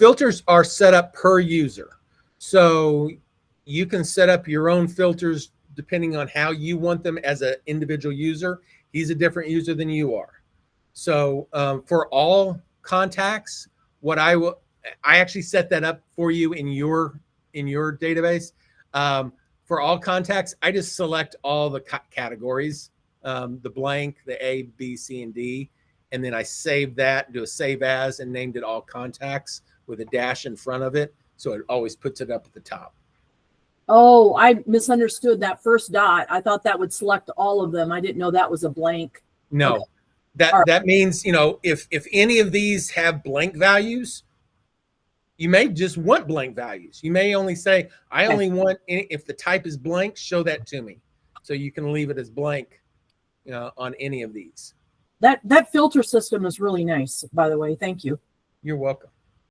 filters are set up per user. So you can set up your own filters depending on how you want them as an individual user. He's a different user than you are. So for all contacts, I actually set that up for you in your database. For all contacts, I just select all the categories, the blank, the A, B, C, and D, and then I save that, do a save as, and named it all contacts with a dash in front of it. So it always puts it up at the top. Oh, I misunderstood that first dot. I thought that would select all of them. I didn't know that was a blank. No, okay. That means, if any of these have blank values, you may just want blank values. You may only say, I only want, if the type is blank, show that to me. So you can leave it as blank on any of these. That filter system is really nice, by the way. Thank you. You're welcome.